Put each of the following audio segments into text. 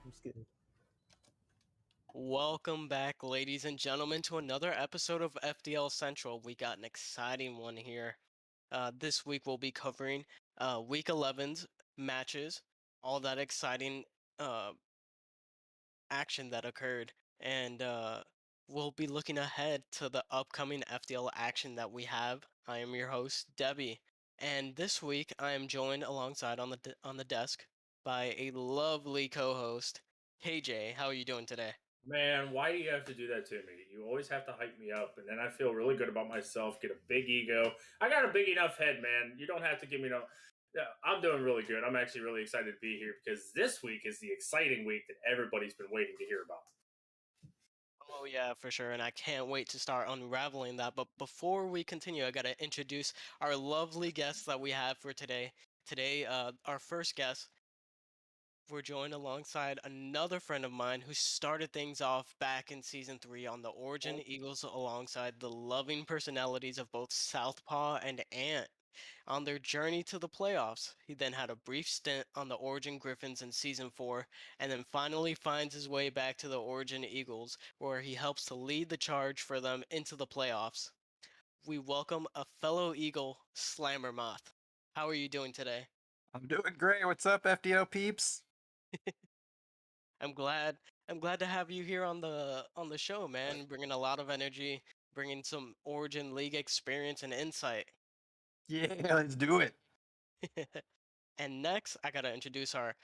I'm scared. Welcome back, ladies and gentlemen, to another episode of FDL Central. We got an exciting one here. This week we'll be covering Week 11's matches, all that exciting uh, action that occurred, and we'll be looking ahead to the upcoming FDL action that we have. I am your host, Debbie, and this week I am joined alongside on the desk by a lovely co-host, KJ. How are you doing today? Man, why do you have to do that to me? You always have to hype me up, and then I feel really good about myself, get a big ego. I got a big enough head, man. You don't have to give me no. Yeah, I'm doing really good. I'm actually really excited to be here because this week is the exciting week that everybody's been waiting to hear about. Oh yeah, for sure, and I can't wait to start unraveling that. But before we continue, I gotta introduce our lovely guests that we have for today. Today, our first guest, we're joined alongside another friend of mine who started things off back in season 3 on the Origin Eagles alongside the loving personalities of both Southpaw and Ant. On their journey to the playoffs, he then had a brief stint on the Origin Griffins in season 4, and then finally finds his way back to the Origin Eagles, where he helps to lead the charge for them into the playoffs. We welcome a fellow Eagle, Slammer Moth. How are you doing today? I'm doing great. What's up, FDO peeps? I'm glad I'm glad to have you here on the show, man. Bringing a lot of energy, bringing some Origin League experience and insight. Yeah, let's do it. And next, I gotta introduce our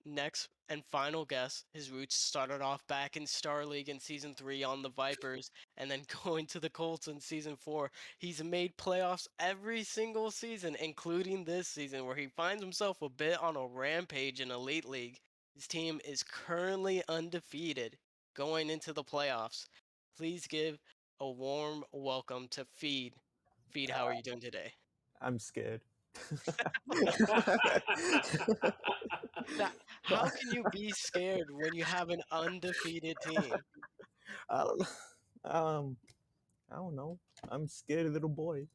next and final guest. His roots started off back in Star League in season 3 on the Vipers, and then going to the Colts in season 4. He's made playoffs every single season, including this season, where he finds himself a bit on a rampage in Elite League. His team is currently undefeated going into the playoffs. Please give a warm welcome to Feed. Feed, how are you doing today? I'm scared. Now, how can you be scared when you have an undefeated team? I don't, um, I don't know. I'm scared little boy.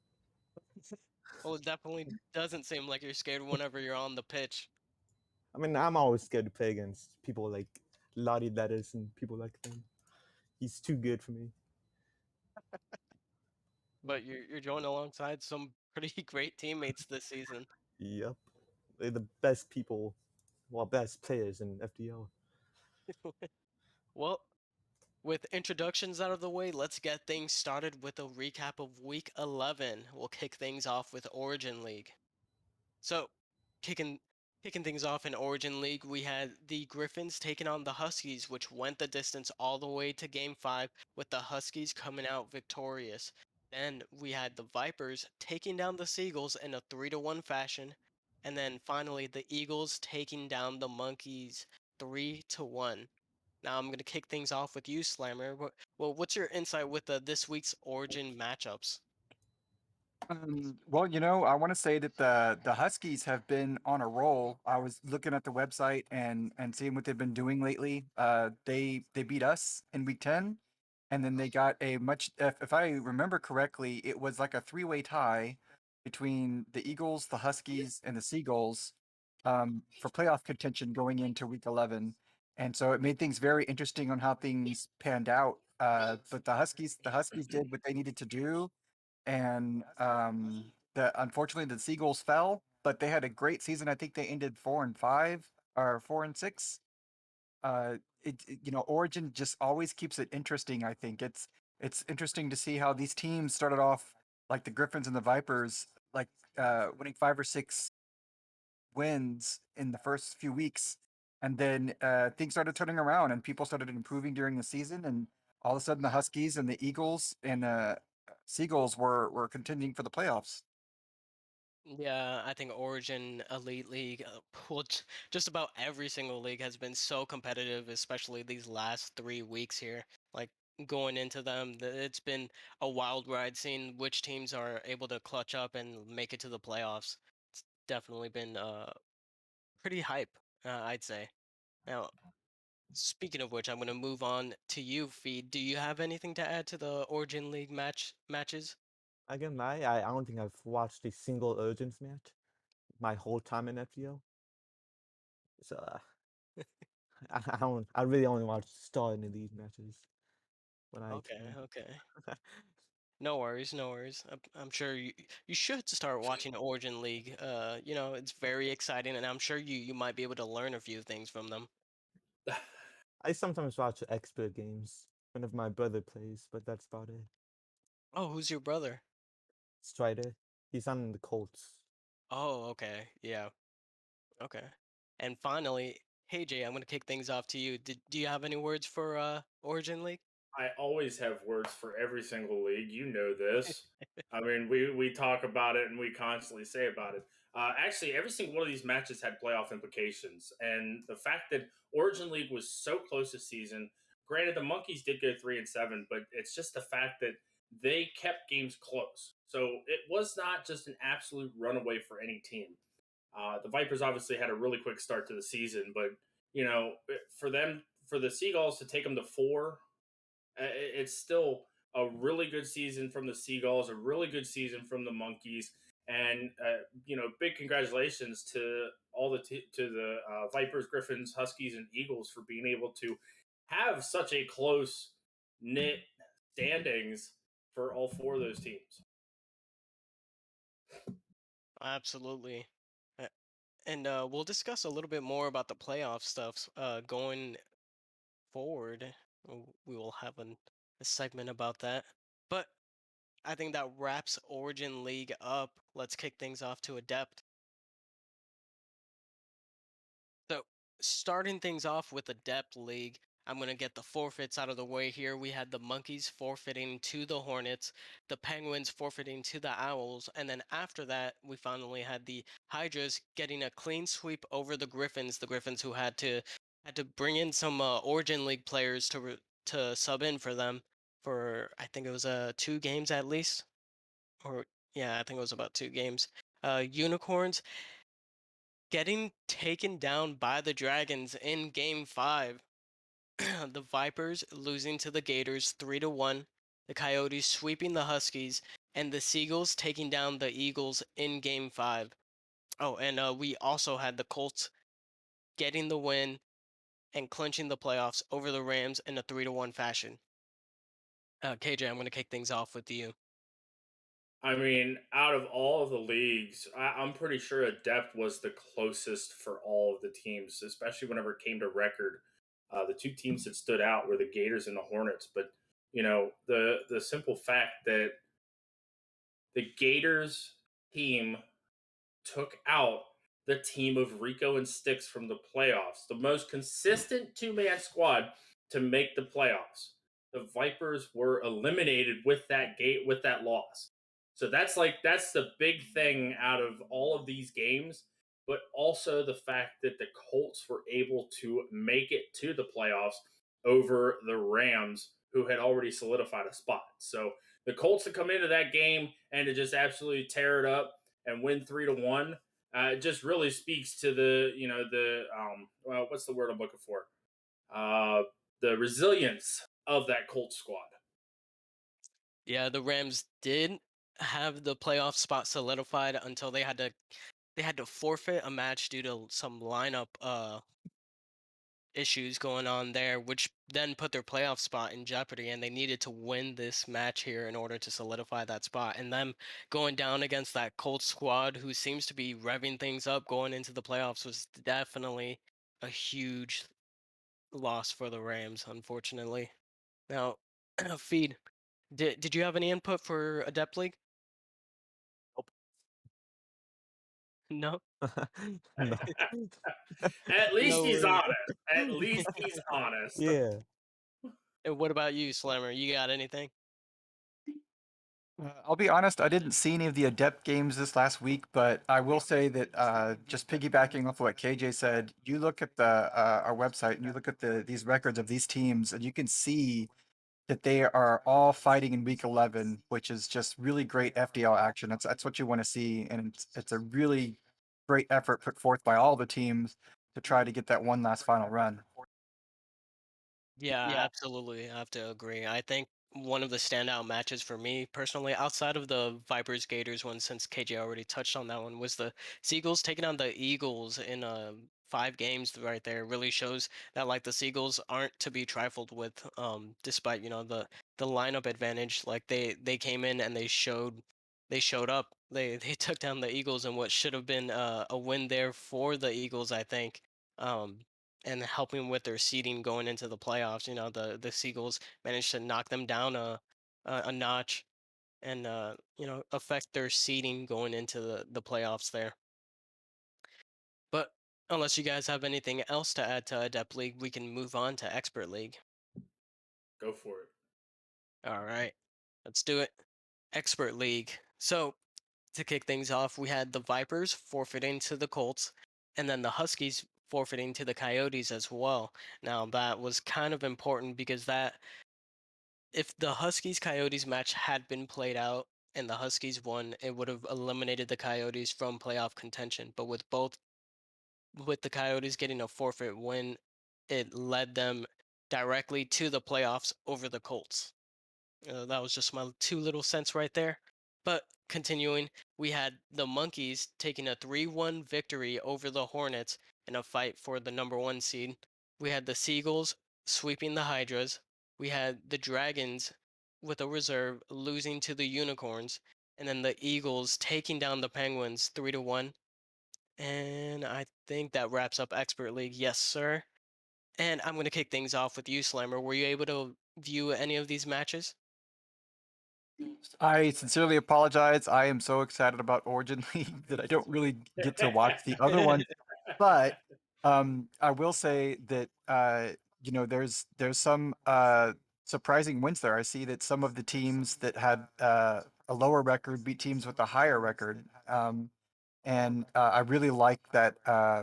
Well, it definitely doesn't seem like you're scared whenever you're on the pitch, I mean, I'm always scared to play against people like Lottie Lettuce and people like them. He's too good for me. but you're joined alongside some pretty great teammates this season. Yep. They're the best people, well, best players in FDL. Well, with introductions out of the way, let's get things started with a recap of Week 11. We'll kick things off with Origin League. So, kicking kicking things off in Origin League, we had the Griffins taking on the Huskies, which went the distance all the way to Game 5, with the Huskies coming out victorious. Then we had the Vipers taking down the Seagulls in a 3-1 fashion, and then finally the Eagles taking down the Monkeys 3-1. Now I'm gonna kick things off with you, Slammer. What's your insight with this week's Origin matchups? Well, I want to say that the Huskies have been on a roll. I was looking at the website and seeing what they've been doing lately. They beat us in week 10, and then they got a much. If I remember correctly, it was like a three-way tie between the Eagles, the Huskies, and the Seagulls for playoff contention going into week 11. And so it made things very interesting on how things panned out. But the Huskies did what they needed to do, and unfortunately the Seagulls fell, but they had a great season. I think they ended 4-5 or 4-6. Origin just always keeps it interesting. I think it's interesting to see how these teams started off like the Griffins and the Vipers, like winning 5 or 6 wins in the first few weeks, and then things started turning around and people started improving during the season, and all of a sudden the Huskies and the Eagles and Seagulls were contending for the playoffs. Yeah, I think Origin Elite League, just about every single league has been so competitive, especially these last 3 weeks here. Like going into them, it's been a wild ride seeing which teams are able to clutch up and make it to the playoffs. It's definitely been pretty hype, I'd say. Now, speaking of which, I'm going to move on to you, Feed. Do you have anything to add to the Origin League matches? I can lie. I don't think I've watched a single Urgents match my whole time in FDL. So I don't. I really only watch Star in these matches when I Okay, can. okay. No worries, no worries. I'm sure you should start watching Origin League. You know, it's very exciting, and I'm sure you might be able to learn a few things from them. I sometimes watch expert games whenever my brother plays, but that's about it. Oh, who's your brother? Strider, he's on the Colts. Oh, okay, yeah, okay. And finally, hey Jay, I'm gonna kick things off to you. Do you have any words for Origin League? I always have words for every single league. You know this. I mean, we talk about it and we constantly say about it. Actually, every single one of these matches had playoff implications, and the fact that Origin League was so close this season. Granted, the Monkeys did go 3-7, but it's just the fact that they kept games close. So it was not just an absolute runaway for any team. The Vipers obviously had a really quick start to the season, but for them, for the Seagulls to take them to four, it's still a really good season from the Seagulls, a really good season from the Monkeys, and big congratulations to all to the Vipers, Griffins, Huskies, and Eagles for being able to have such a close knit standings for all four of those teams. Absolutely. Uh, And we'll discuss a little bit more about the playoff stuff going forward. We will have a segment about that. But I think that wraps Origin League up. Let's kick things off to Adept. So, starting things off with the Depth League, I'm going to get the forfeits out of the way here. We had the Monkeys forfeiting to the Hornets, the Penguins forfeiting to the Owls, and then after that, we finally had the Hydras getting a clean sweep over the Griffins who had to bring in some Origin League players to sub in for them for I think it was 2 games at least, or yeah, I think it was about 2 games. Unicorns getting taken down by the Dragons in game 5. The Vipers losing to the Gators 3-1, the Coyotes sweeping the Huskies, and the Seagulls taking down the Eagles in game 5. Oh, and we also had the Colts getting the win and clinching the playoffs over the Rams in a 3-1 fashion. KJ, I'm going to kick things off with you. I mean, out of all of the leagues, I'm pretty sure Adept was the closest for all of the teams, especially whenever it came to record. The two teams that stood out were the Gators and the Hornets. But the simple fact that the Gators team took out the team of Rico and Sticks from the playoffs, the most consistent two-man squad to make the playoffs. The Vipers were eliminated with that loss. So that's the big thing out of all of these games, but also the fact that the Colts were able to make it to the playoffs over the Rams, who had already solidified a spot. So the Colts to come into that game and to just absolutely tear it up and win 3-1, it just really speaks to what's the word I'm looking for? The resilience of that Colts squad. Yeah, the Rams did have the playoff spot solidified until they had to forfeit a match due to some lineup issues going on there, which then put their playoff spot in jeopardy, and they needed to win this match here in order to solidify that spot. And them going down against that Colts squad, who seems to be revving things up going into the playoffs, was definitely a huge loss for the Rams, unfortunately. Now, Feed, did you have any input for Adept League? No, No. At least no he's worries. honest. At least he's honest. Yeah. And what about you, Slammer? You got anything? I'll be honest, I didn't see any of the Adept games this last week, but I will say that just piggybacking off what KJ said, you look at our website and you look at these records of these teams, and you can see that they are all fighting in week 11, which is just really great FDL action. That's what you want to see, and it's a really great effort put forth by all the teams to try to get that one last final run. Yeah, absolutely. I have to agree. I think one of the standout matches for me personally, outside of the Vipers Gators one, since KJ already touched on that one, was the Seagulls taking on the Eagles in 5 games right there really shows that like the Seagulls aren't to be trifled with. Despite the lineup advantage, like they came in and they showed up. They took down the Eagles in what should have been a win there for the Eagles, I think. Um, and helping with their seeding going into the playoffs. The Seagulls managed to knock them down a notch and affect their seeding going into the playoffs there. But unless you guys have anything else to add to Adept League, we can move on to Expert League. Go for it. All right, let's do it. Expert League. So to kick things off, we had the Vipers forfeiting to the Colts, and then the Huskies forfeiting to the Coyotes as well. Now that was kind of important because that if the Huskies Coyotes match had been played out and the Huskies won, it would have eliminated the Coyotes from playoff contention. But with the Coyotes getting a forfeit win, it led them directly to the playoffs over the Colts. That was just my 2 little cents right there. But continuing, we had the Monkeys taking a 3-1 victory over the Hornets in a fight for the #1 seed. We had the Seagulls sweeping the Hydras. We had the Dragons with a reserve losing to the Unicorns. And then the Eagles taking down the Penguins 3-1. And I think that wraps up Expert League. Yes, sir. And I'm going to kick things off with you, Slammer. Were you able to view any of these matches? I sincerely apologize. I am so excited about Origin League that I don't really get to watch the other ones. But I will say that there's some surprising wins there. I see that some of the teams that had a lower record beat teams with a higher record. And I really like that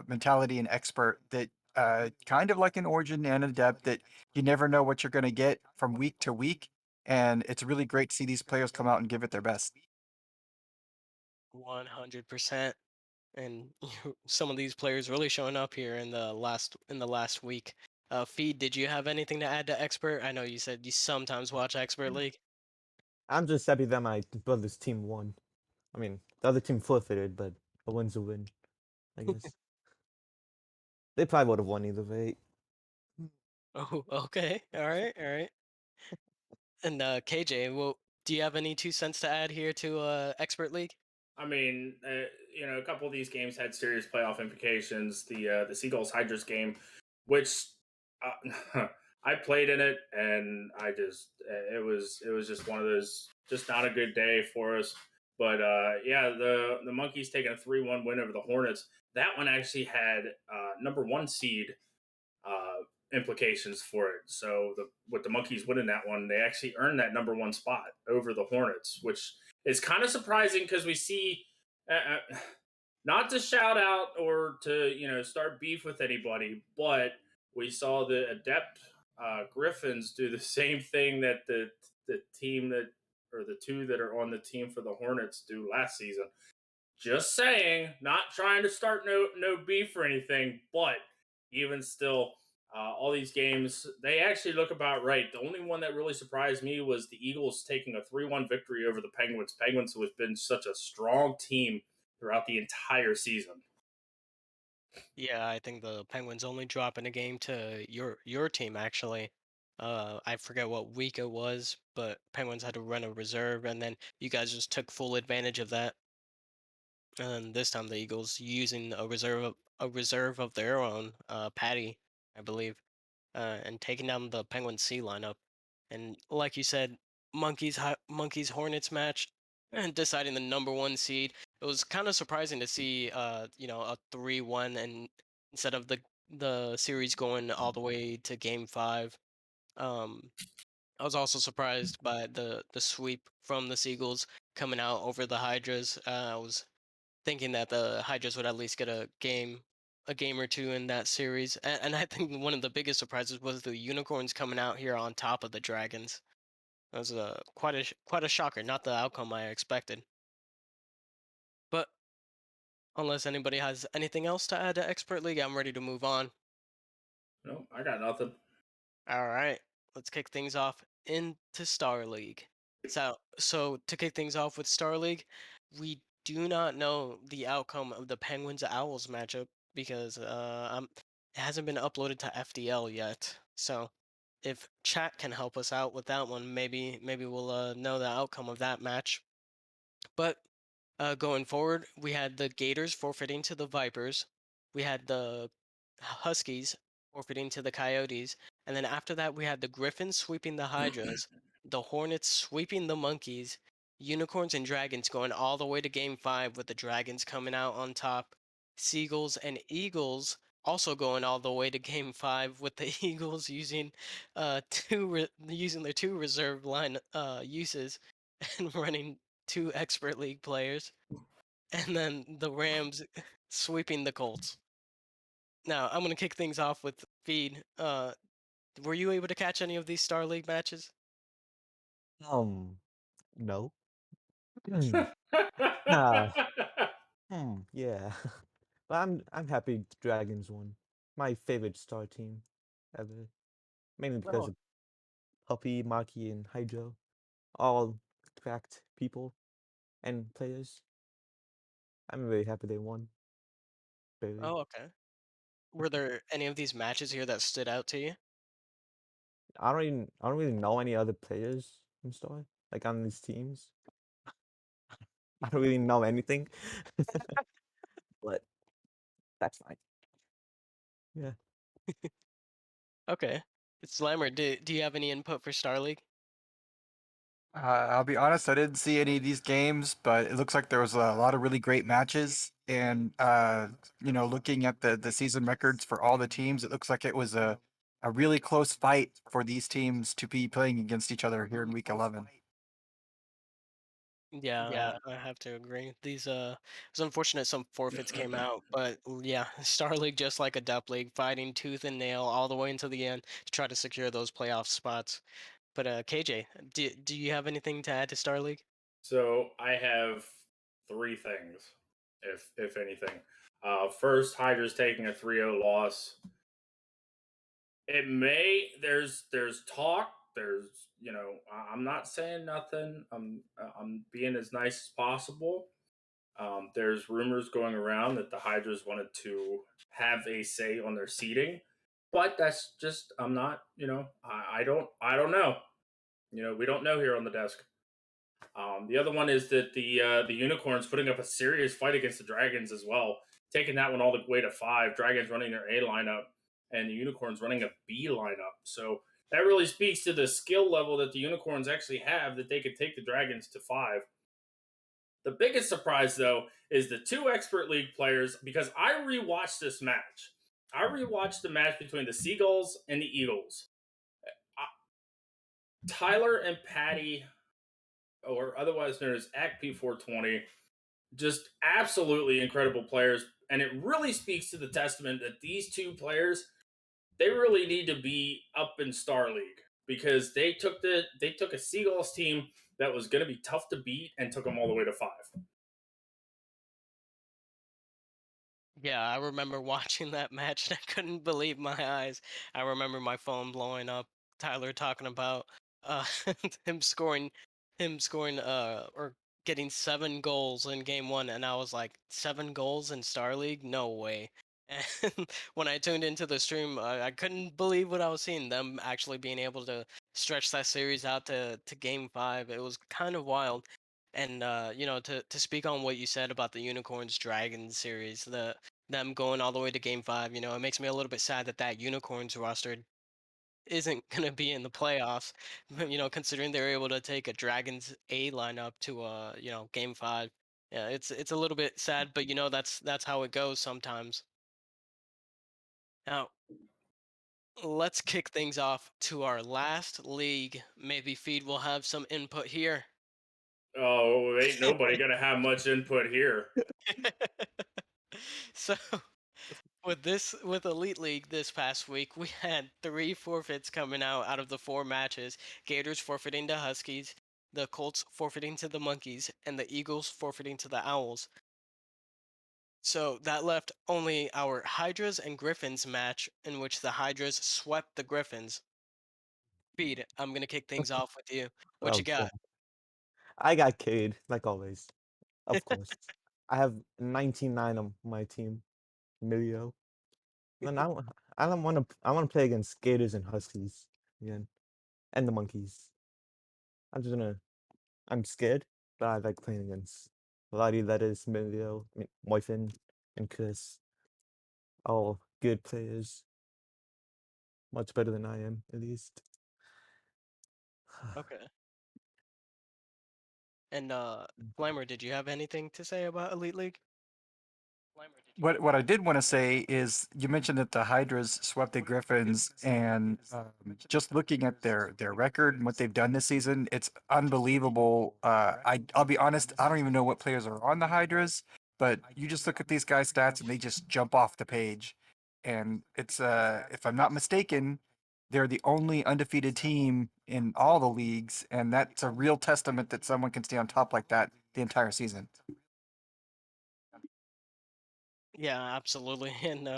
mentality and expert that kind of like an Origin and Adept that you never know what you're going to get from week to week. And it's really great to see these players come out and give it their best. 100%. And some of these players really showing up here in the last week. Feed, did you have anything to add to Expert? I know you said you sometimes watch Expert League. I'm just happy that my brother's team won. I mean, the other team forfeited, but a win's a win, I guess. They probably would have won either way. Oh, okay. All right, all right. And KJ, well, do you have any 2 cents to add here to Expert League? I mean, a couple of these games had serious playoff implications. The Seagulls Hydras game, which I played in it, and it was just one of those, just not a good day for us. But yeah, the Monkeys taking a 3-1 win over the Hornets. That one actually had #1 seed implications for it. So with the Monkeys winning that one, they actually earned that #1 spot over the Hornets, which is kind of surprising because we see, not to shout out or to start beef with anybody, but we saw the Adept Griffins do the same thing that the team that, or the two that are on the team for the Hornets, do last season. Just saying, not trying to start no beef or anything, but even still, all these games, they actually look about right. The only one that really surprised me was the Eagles taking a 3-1 victory over the Penguins. Penguins, who has been such a strong team throughout the entire season. Yeah, I think the Penguins only dropping a game to your team actually. I forget what week it was, but Penguins had to run a reserve, and then you guys just took full advantage of that. And this time the Eagles using a reserve of their own, Patty, I believe, and taking down the Penguins C lineup. And like you said, Monkeys Hornets match and deciding the #1 seed. It was kind of surprising to see a 3-1 and instead of the series going all the way to game 5. Um I was also surprised by the sweep from the Seagulls coming out over the Hydras. I was thinking that the Hydras would at least get a game or two in that series. And I think one of the biggest surprises was the Unicorns coming out here on top of the Dragons. That was quite a shocker, not the outcome I expected. But unless anybody has anything else to add to Expert League, I'm ready to move on. No, I got nothing. All right, let's kick things off into Star League. So to kick things off with Star League, we do not know the outcome of the Penguins Owls matchup because it hasn't been uploaded to FDL yet. So if chat can help us out with that one, maybe we'll know the outcome of that match. But going forward, we had the Gators forfeiting to the Vipers. We had the Huskies forfeiting to the Coyotes. And then after that, we had the Griffins sweeping the Hydras, the Hornets sweeping the Monkeys, Unicorns and Dragons going all the way to Game 5 with the Dragons coming out on top, Seagulls and Eagles also going all the way to Game 5 with the Eagles using using their two reserve line uses and running two expert league players, and then the Rams sweeping the Colts. Now I'm gonna kick things off with Feed. Were you able to catch any of these Star League matches? No. Ah, yeah. But I'm happy the Dragons won. My favorite star team ever. Mainly because Oh, of Puppy, Maki, and Hydro. All cracked people and players. I'm very happy they won. Very. oh, okay. Were there any of these matches here that stood out to you? I don't really know any other players in Star, like on these teams. I don't really know anything. But that's fine. Yeah. Okay. Slammer, do you have any input for Star League? I'll be honest, I didn't see any of these games, but it looks like there was a lot of really great matches. And looking at the season records for all the teams, it looks like it was a really close fight for these teams to be playing against each other here in week 11. Yeah, I have to agree. It's unfortunate some forfeits came out, but yeah, Star League just like a Dep League, fighting tooth and nail all the way until the end to try to secure those playoff spots. But KJ, do you have anything to add to Star League? So I have three things, if anything. First, Hydra's taking a 3-0 loss. It may there's talk. I'm not saying nothing. I'm being as nice as possible. There's rumors going around that the Hydras wanted to have a say on their seating, but that's just I'm not. I don't know. We don't know here on the desk. The other one is that the Unicorns putting up a serious fight against the Dragons as well, taking that one all the way to 5. Dragons running their A lineup, and the Unicorns running a B lineup. So that really speaks to the skill level that the Unicorns actually have, that they could take the Dragons to 5. The biggest surprise, though, is the two expert league players, because I rewatched this match. I rewatched the match between the Seagulls and the Eagles. Tyler and Patty, or otherwise known as ACP420, just absolutely incredible players. And it really speaks to the testament that these two players, they really need to be up in Star League, because they took a Seagulls team that was going to be tough to beat and took them all the way to 5. Yeah, I remember watching that match and I couldn't believe my eyes. I remember my phone blowing up. Tyler talking about uh him scoring or getting 7 goals in game 1, and I was like, 7 goals in Star League? No way. And when I tuned into the stream, I couldn't believe what I was seeing, them actually being able to stretch that series out to game 5. It was kind of wild. And to speak on what you said about the Unicorns Dragons series, them going all the way to game 5, it makes me a little bit sad that that Unicorns roster isn't going to be in the playoffs. Considering they were able to take a Dragons A lineup to game 5. Yeah, it's a little bit sad, but that's how it goes sometimes. Now, let's kick things off to our last league. Maybe Feed will have some input here. Oh, ain't nobody gonna have much input here. So, with Elite League this past week, we had 3 forfeits coming out of the 4 matches. Gators forfeiting to Huskies, the Colts forfeiting to the Monkeys, and the Eagles forfeiting to the Owls. So that left only our Hydras and Griffins match, in which the Hydras swept the Griffins. Pete, I'm gonna kick things off with you. What you Oh got? god. I got carried, like always. Of course. I have 99 on my team. Emilio. Then I don't want to. I want to play against Gators and Huskies again, and the Monkeys. I'm just gonna. I'm scared, but I like playing against Lottie, Lettuce, Emilio, Moifin, and Chris. All good players, much better than I am, at least. Okay. And Flamer, did you have anything to say about Elite League? Flamer, did you have What I did want to say is you mentioned that the Hydras swept the Griffins, and just looking at their record and what they've done this season, it's unbelievable. I'll be honest, I don't even know what players are on the Hydras, but you just look at these guys' stats and they just jump off the page. And it's if I'm not mistaken, they're the only undefeated team in all the leagues, and that's a real testament that someone can stay on top like that the entire season. Yeah, absolutely. And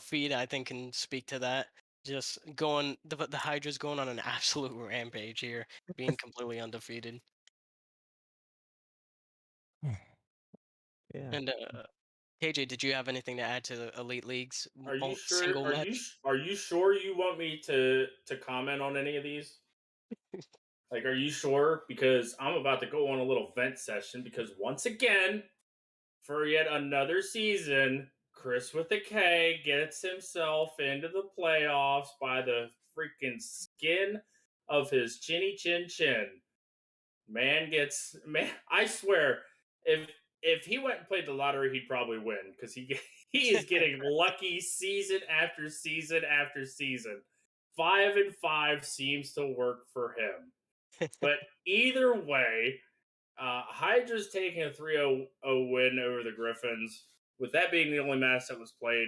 Feed I think can speak to that. Just going the Hydra's going on an absolute rampage here, being completely undefeated. Yeah. And KJ, did you have anything to add to the Elite League's Are you sure? single match? Are you sure you want me to comment on any of these? Like, are you sure? Because I'm about to go on a little vent session. Because once again, for yet another season, Chris with a K gets himself into the playoffs by the freaking skin of his chinny chin chin. Man, I swear, if he went and played the lottery, he'd probably win because he is getting lucky season after season after season. 5-5 seems to work for him. But either way, Hydra's taking a 3-0 win over the Griffins. With that being the only match that was played,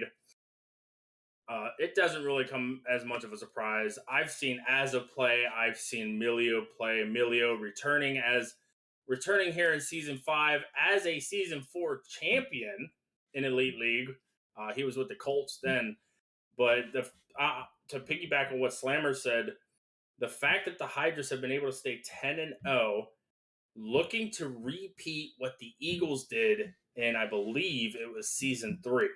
it doesn't really come as much of a surprise. I've seen Azza play. I've seen Emilio play. Emilio returning here in season 5 as a season 4 champion in Elite League. He was with the Colts then, but to piggyback on what Slammer said, the fact that the Hydras have been able to stay 10-0, looking to repeat what the Eagles did in, I believe it was season 3.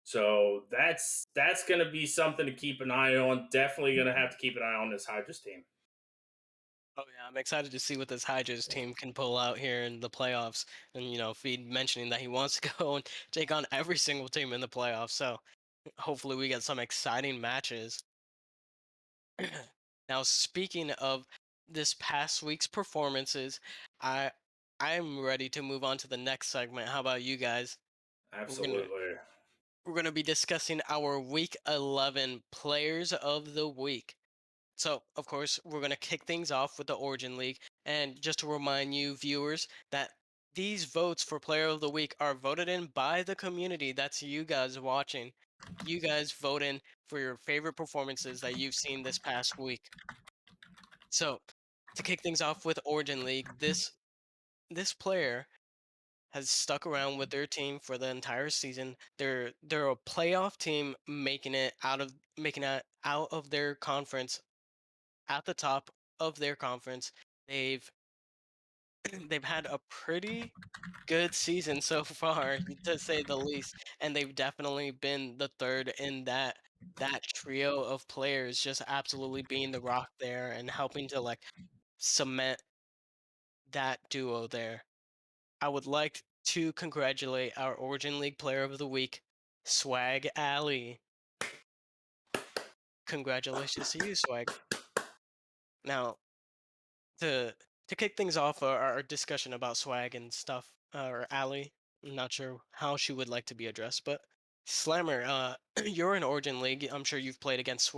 So that's going to be something to keep an eye on. Definitely going to have to keep an eye on this Hydras team. Oh yeah, I'm excited to see what this Hydras team can pull out here in the playoffs. And Feed mentioning that he wants to go and take on every single team in the playoffs. So hopefully we get some exciting matches. Now, speaking of this past week's performances, I I'm ready to move on to the next segment. How about you guys? We're gonna Absolutely. we're gonna be discussing our Week 11 Players of the Week. So, of course, we're going to kick things off with the Origin League. And just to remind you, viewers, that these votes for Player of the Week are voted in by the community. That's you guys watching. You guys vote in for your favorite performances that you've seen this past week. So, to kick things off with Origin League, this player has stuck around with their team for the entire season. They're a playoff team making it out of their conference at the top of their conference. They've they've had a pretty good season so far, to say the least, and they've definitely been the third in that trio of players, just absolutely being the rock there and helping to like cement that duo there. I would like to congratulate our Origin League Player of the Week, Swag Alley. Congratulations to you, Swag. Now, to to kick things off our discussion about swag and stuff, or Ali, I'm not sure how she would like to be addressed, but Slammer, you're in Origin League. I'm sure you've played against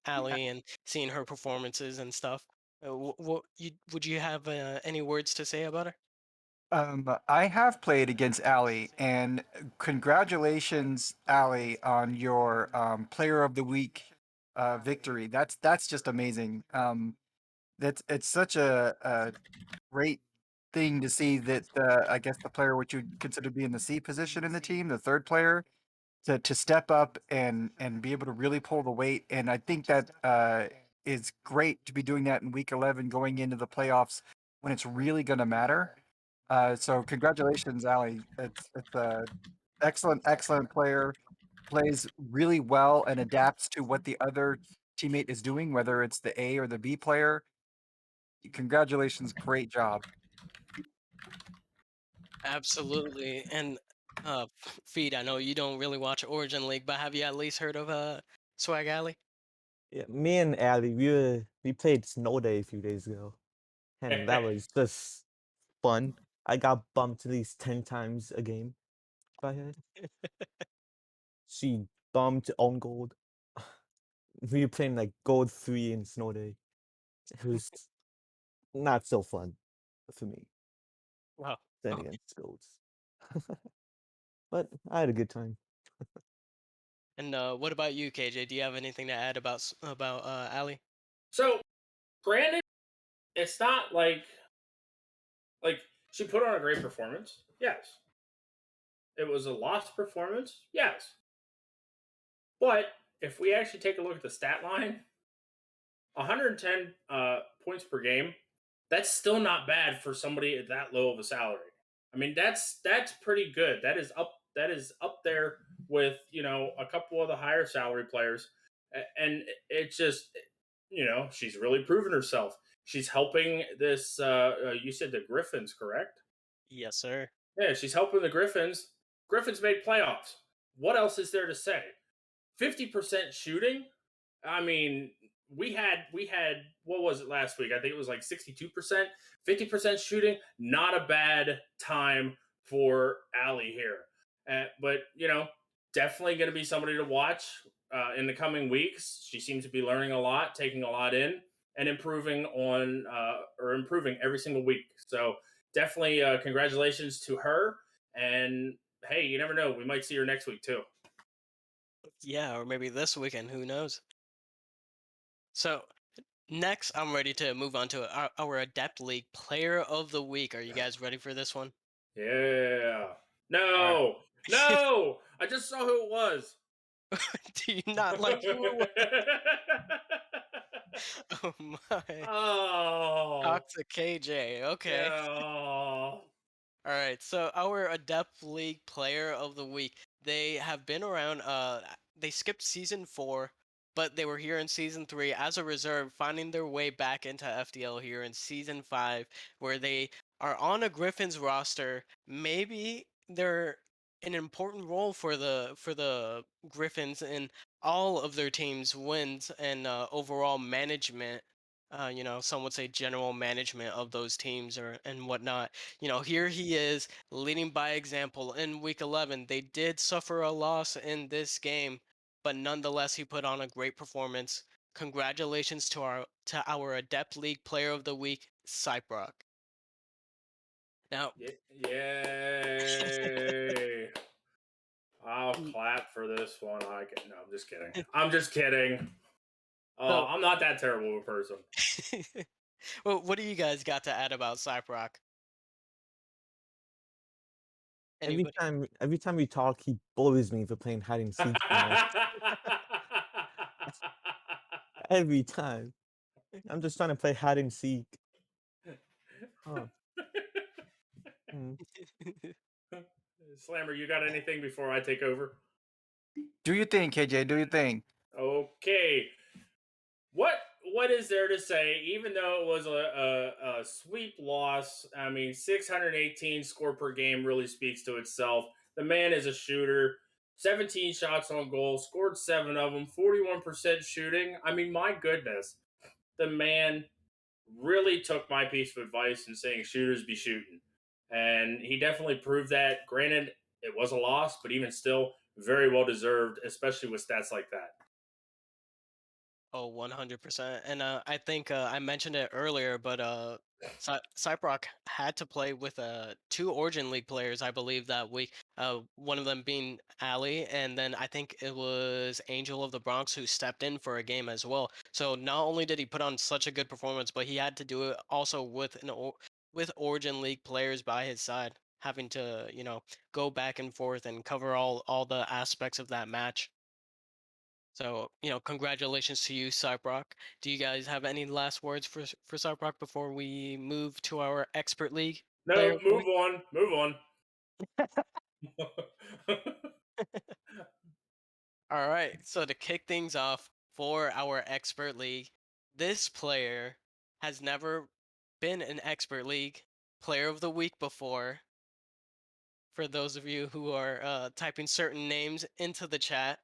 Ali and seen her performances and stuff. Would you have any words to say about her? I have played against Ali, and congratulations, Ali, on your Player of the Week victory. That's just amazing. That's it's such a great thing to see that I guess the player which you'd consider to be in the C position in the team, the third player, to step up and be able to really pull the weight. And I think that is great to be doing that in week 11, going into the playoffs when it's really going to matter. So congratulations, Ali. It's a excellent player. plays really well and adapts to what the other teammate is doing, whether it's the A or the B player. Congratulations, great job. Absolutely. And Feed, I know you don't really watch Origin League, but have you at least heard of Swag Alley? Yeah, me and Ali, we played Snow Day a few days ago, and that was just fun. I got bumped at least 10 times a game by her. She bumped on gold. We were playing like gold 3 in Snow Day. It was not so fun for me Wow. playing Okay. against golds. But I had a good time. And what about you, KJ? Do you have anything to add about Alley? So, granted, it's not like she put on a great performance. Yes, it was a lost performance. Yes, but if we actually take a look at the stat line, 110 points per game, that's still not bad for somebody at that low of a salary. I mean, that's pretty good. That is up there with a couple of the higher salary players, and it's just she's really proven herself. She's helping this. You said the Griffins, correct? Yes, sir. Yeah, she's helping the Griffins. Griffins made playoffs. What else is there to say? 50% shooting. I mean, we had what was it last week? I think it was like 62%, 50% shooting. Not a bad time for Allie here. But definitely going to be somebody to watch in the coming weeks. She seems to be learning a lot, taking a lot in, and improving every single week. So definitely congratulations to her. And hey, you never know, we might see her next week too. Yeah, or maybe this weekend. Who knows? So next, I'm ready to move on to our Adept League Player of the Week. Are you guys ready for this one? Yeah. All right. No. No. I just saw who it was. Do you not like who it was? Oh my. Oh. Talk to KJ. Okay. Yeah. All right, so our Adept League Player of the Week, they have been around. They skipped season 4, but they were here in season 3 as a reserve, finding their way back into FDL here in season 5, where they are on a Griffins roster. Maybe they're an important role for the Griffins in all of their teams' wins and overall management. Some would say general management of those teams or and whatnot. Here he is leading by example in week 11. They did suffer a loss in this game, but nonetheless, he put on a great performance. Congratulations to our Adept League Player of the Week, Cyprock. Now, Yay. I'll clap for this one. No, I'm just kidding. I'm just kidding. so I'm not that terrible of a person. well, what do you guys got to add about Cyprock? Anybody? Every time we talk, he bullies me for playing hide and seek the most. Every time. I'm just trying to play hide and seek. Huh. Hmm. Slammer, you got anything before I take over? Do your thing, KJ. Do your thing. Okay. What is there to say? Even though it was a sweep loss, I mean, 618 score per game really speaks to itself. The man is a shooter. 17 shots on goal, scored 7 of them, 41% shooting. I mean, my goodness, the man really took my piece of advice in saying shooters be shooting, and he definitely proved that. Granted, it was a loss, but even still, very well deserved, especially with stats like that. Oh, 100%. And I think I mentioned it earlier, but Cyprock had to play with two Origin League players, I believe, that week. One of them being Ali, and then I think it was Angel of the Bronx who stepped in for a game as well. So not only did he put on such a good performance, but he had to do it also with Origin League players by his side, having to go back and forth and cover all the aspects of that match. So, congratulations to you, Cyprock. Do you guys have any last words for Cyprock before we move to our expert league player No, of the move week? on, move on. All right. So to kick things off for our expert league, this player has never been an expert league player of the week before. For those of you who are typing certain names into the chat,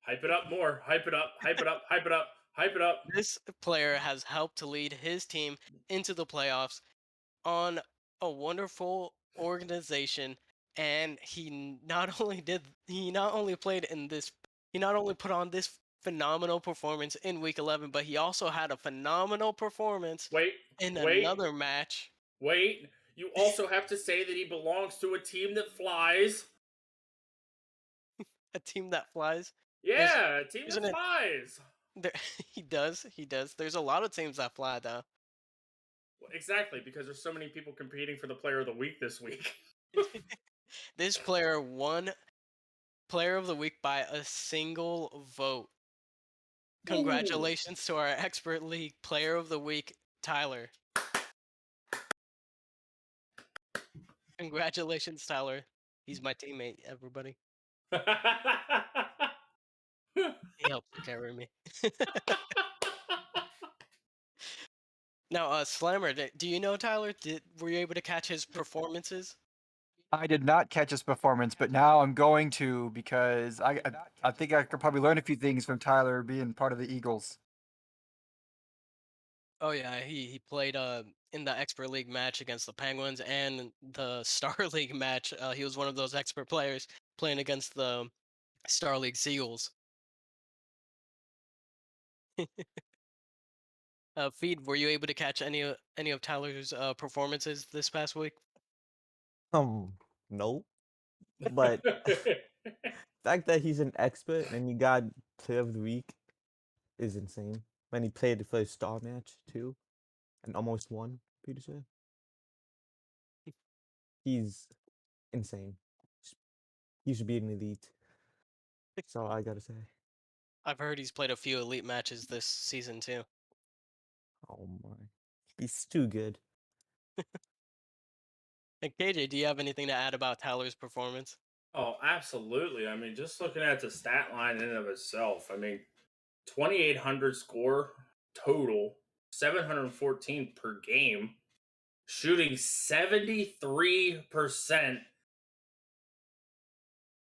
Hype it up more. Hype it up. Hype it up. Hype it up. Hype it up. this player has helped to lead his team into the playoffs on a wonderful organization, and he not only played in this he not only put on this phenomenal performance in week 11, but he also had a phenomenal performance Wait, in wait, another match. wait. You also have to say that he belongs to a team that flies. A team that flies. There's Yeah, a team that isn't it flies. there, he does. There's a lot of teams that fly though. Exactly, because there's so many people competing for the player of the week this week. This player won player of the week by a single vote. Ooh. Congratulations to our expert league player of the week, Tyler. Congratulations, Tyler. He's my teammate, everybody. He helps to carry me. Now, Slammer, do you know Tyler? Were you able to catch his performances? I did not catch his performance, but now I'm going to because I think I could probably learn a few things from Tyler being part of the Eagles. Oh yeah, he played in the expert league match against the Penguins and the Star League match. He was one of those expert players playing against the Star League Seagulls. Feed, were you able to catch any of Tyler's performances this past week? No. But fact that he's an expert and he got player of the week is insane. And he played the first star match too, and almost won. Pretty sure he's insane. He should be an elite. That's all I gotta say. I've heard he's played a few elite matches this season too. Oh my, he's too good. And KJ, do you have anything to add about Tyler's performance? Oh, absolutely. I mean, just looking at the stat line in and of itself, I mean, 2,800 score total, 714 per game, shooting 73%.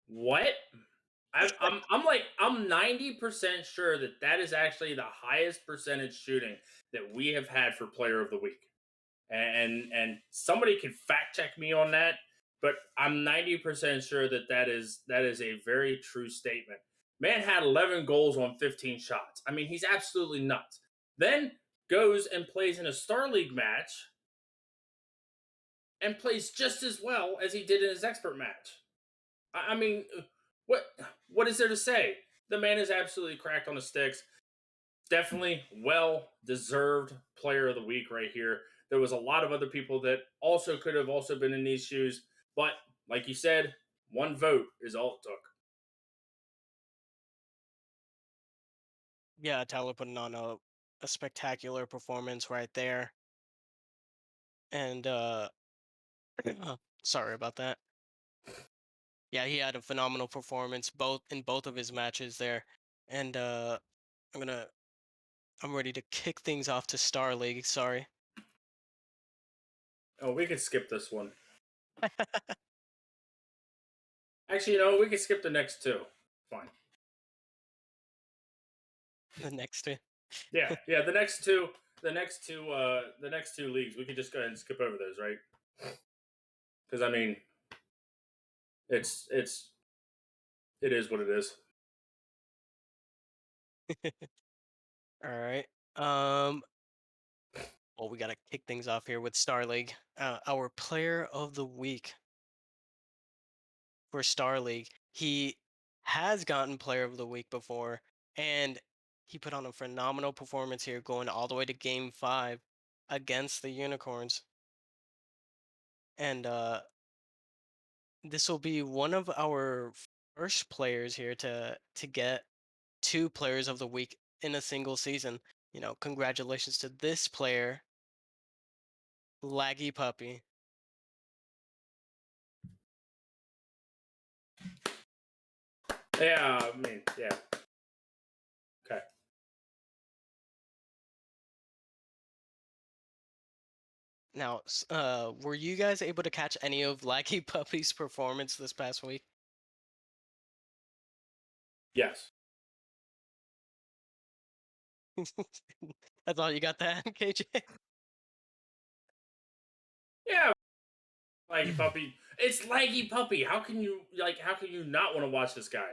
What? I'm 90% sure that that is actually the highest percentage shooting that we have had for player of the week. And somebody can fact check me on that, but I'm 90% sure that that is a very true statement. Man had 11 goals on 15 shots. I mean, he's absolutely nuts. Then goes and plays in a Star League match and plays just as well as he did in his expert match. I mean, what is there to say? The man is absolutely cracked on the sticks. Definitely well deserved player of the week right here. There was a lot of other people that also could have also been in these shoes, but like you said, one vote is all it took. Yeah, Tyler putting on a spectacular performance right there. And sorry about that. Yeah, he had a phenomenal performance both of his matches there. And I'm ready to kick things off to Star League. Sorry. Oh, we could skip this one. Actually, we could skip the next two. Fine. The next two. Yeah, the next two, the next two leagues, we could just go ahead and skip over those, right? Because I mean, it is what it is. All right. Well, we gotta kick things off here with Star League. Our player of the week for Star League. He has gotten player of the week before, and he put on a phenomenal performance here, going all the way to Game 5 against the Unicorns. And this will be one of our first players here to get two players of the week in a single season. Congratulations to this player, Laggy Puppy. Yeah, I mean, yeah. Okay. Now, were you guys able to catch any of Laggy Puppy's performance this past week? Yes. I thought you got that, KJ. Yeah, Laggy Puppy. It's Laggy Puppy. How can you How can you not want to watch this guy?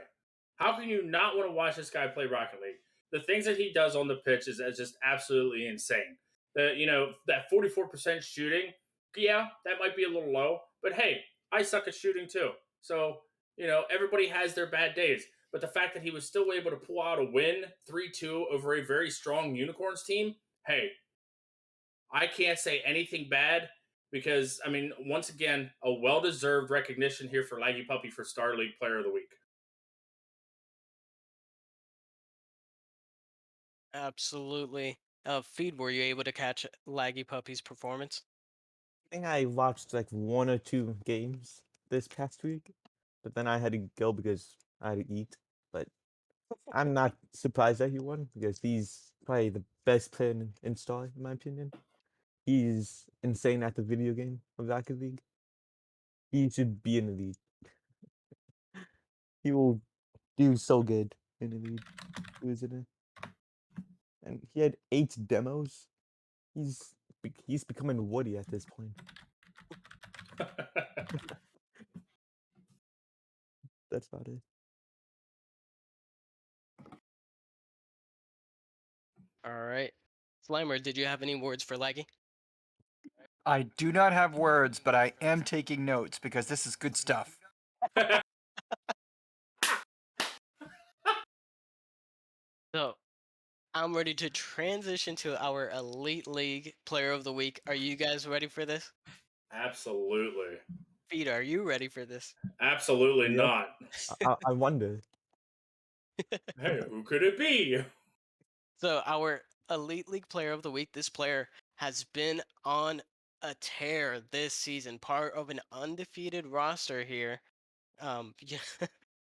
How can you not want to watch this guy play Rocket League? The things that he does on the pitch is just absolutely insane. That 44% shooting. Yeah, that might be a little low, but hey, I suck at shooting too. So everybody has their bad days. But the fact that he was still able to pull out a win 3-2 over a very strong Unicorns team, hey, I can't say anything bad because I mean, once again, a well-deserved recognition here for Laggy Puppy for Star League Player of the Week. Absolutely. Feed, were you able to catch Laggy Puppy's performance? I think I watched like 1 or 2 games this past week, but then I had to go because I had to eat. But I'm not surprised that he won because he's probably the best player in Star, in my opinion. He's insane at the video game of Rocket League. He should be in the league. He will do so good in the league. He was in it, and he had 8 demos. He's becoming Woody at this point. That's about it. All right. Slimer, did you have any words for Laggy? I do not have words, but I am taking notes because this is good stuff. So, I'm ready to transition to our Elite League Player of the Week. Are you guys ready for this? Absolutely. Feed, are you ready for this? Absolutely Yep. not. I wonder. Hey, who could it be? So, our Elite League Player of the Week, this player has been on a tear this season, part of an undefeated roster here. Yeah,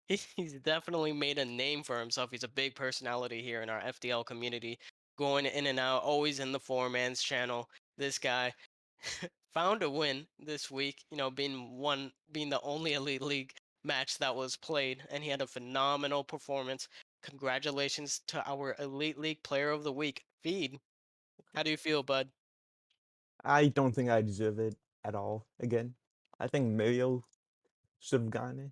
he's definitely made a name for himself. He's a big personality here in our FDL community, going in and out, always in the four man's channel. This guy found a win this week, being the only Elite League match that was played, and he had a phenomenal performance. Congratulations to our Elite League Player of the Week, Feed. How do you feel, bud? I don't think I deserve it at all. Again, I think Mario should have gotten it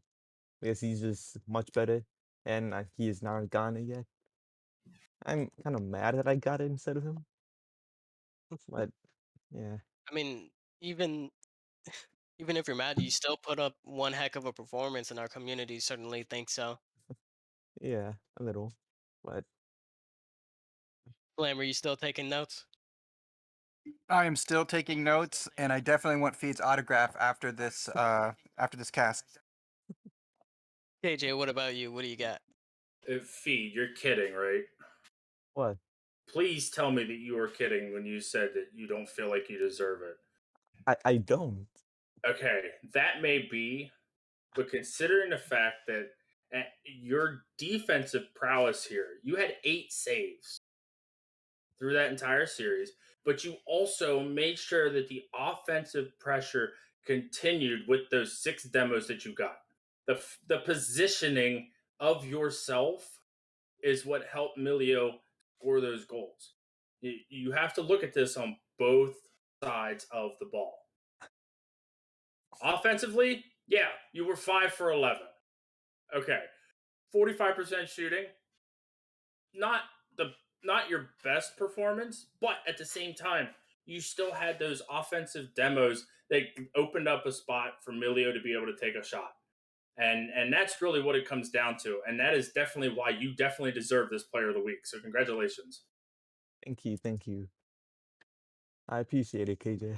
because he's just much better, and he is not gotten it yet. I'm kind of mad that I got it instead of him, but yeah, I mean, even even if you're mad, you still put up one heck of a performance, and our community certainly thinks so. yeah, a little, but Blam, are you still taking notes? I am still taking notes, and I definitely want Feed's autograph after this cast. KJ, what about you? What do you got? Feed, you're kidding, right? what? Please tell me that you were kidding when you said that you don't feel like you deserve it. I don't. Okay, that may be, but considering the fact that your defensive prowess here, you had 8 saves through that entire series, but you also made sure that the offensive pressure continued with those 6 demos that you got. The positioning of yourself is what helped Milio score those goals. You have to look at this on both sides of the ball. Offensively, yeah, you were 5 for 11. Okay, 45% shooting, not the not your best performance, but at the same time, you still had those offensive demos that opened up a spot for Milio to be able to take a shot. And that's really what it comes down to. And that is definitely why you definitely deserve this player of the week. So congratulations. Thank you. I appreciate it, KJ.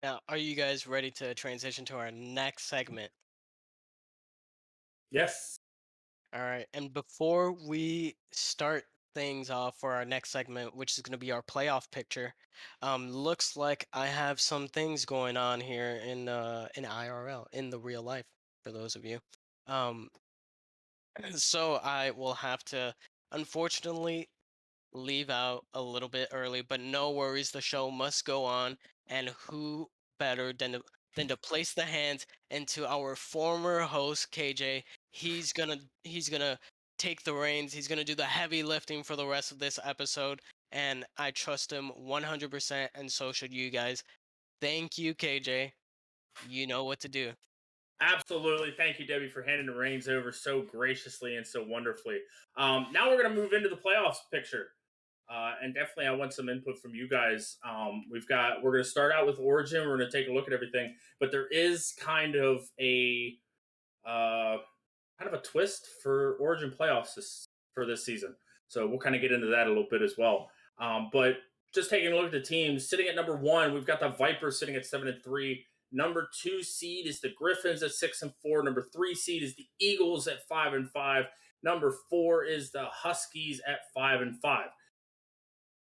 Now, are you guys ready to transition to our next segment? Yes. All right. And before we start things off for our next segment, which is going to be our playoff picture, looks like I have some things going on here in IRL, in the real life. for those of you. Um, so I will have to, unfortunately, leave out a little bit early, but no worries, the show must go on. And who better than to place the hands into our former host KJ? He's gonna take the reins. He's gonna do the heavy lifting for the rest of this episode, and I trust him 100%, and so should you guys. Thank you, KJ. You know what to do. Absolutely. Thank you, Debbie, for handing the reins over so graciously and so wonderfully. Now we're going to move into the playoffs picture. And definitely, I want some input from you guys. We're going to start out with Origin. We're going to take a look at everything, but there is uh, kind of a twist for Origin playoffs for this season. So we'll kind of get into that a little bit as well. But just taking a look at the teams, sitting at number one, we've got the Vipers sitting at 7-3. Number 2 seed is the Griffins at 6-4. Number 3 seed is the Eagles at 5-5. Number 4 is the Huskies at 5-5.